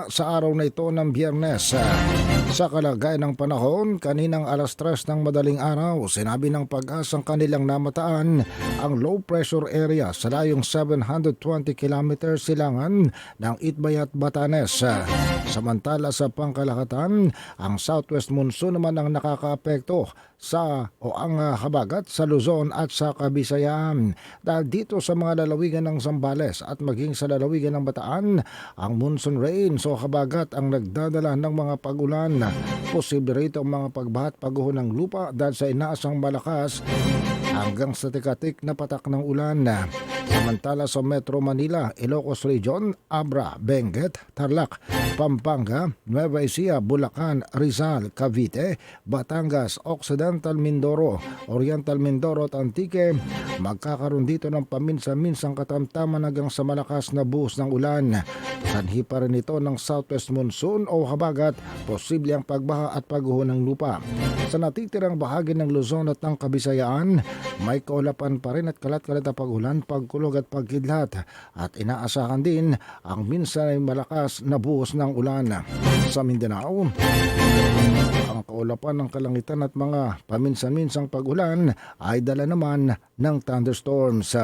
Sa araw na ito ng Biyernes, sa kalagayan ng panahon, kaninang alas 3 ng madaling araw, sinabi ng Pag-asang kanilang namataan ang low pressure area sa layong 720 kilometers silangan ng Itbay at Batanes. Samantala sa pangkalahatan, ang southwest monsoon naman ang nakakaapekto ang habagat sa Luzon at sa Kabisayaan. Dahil dito sa mga lalawigan ng Zambales at maging sa lalawigan ng Bataan, ang monsoon rain o habagat ang nagdadala ng mga pag-ulan. Posible rito ang mga pagbaha at pagguho ng lupa dahil sa inaasang malakas hanggang sa tikatik na patak ng ulan. Samantala sa Metro Manila, Ilocos Region, Abra, Benguet, Tarlac, Pampanga, Nueva Ecija, Bulacan, Rizal, Cavite, Batangas, Occidental Mindoro, Oriental Mindoro at Antique, magkakaroon dito ng paminsan-minsang katamtaman hanggang sa malakas na buhos ng ulan. Sanhi pa rin ito ng southwest monsoon o habagat, posible ang pagbaha at pagguho ng lupa. Sa natitirang bahagi ng Luzon at ng Kabisayaan, may kaulapan pa rin at kalat-kalat na pag-ulan, pagkulog at pagkidlat, at inaasahan din ang minsan ay malakas na buhos ng ulan. Sa Mindanao, ang kaulapan ng kalangitan at mga paminsan-minsang pag-ulan ay dala naman ng thunderstorms.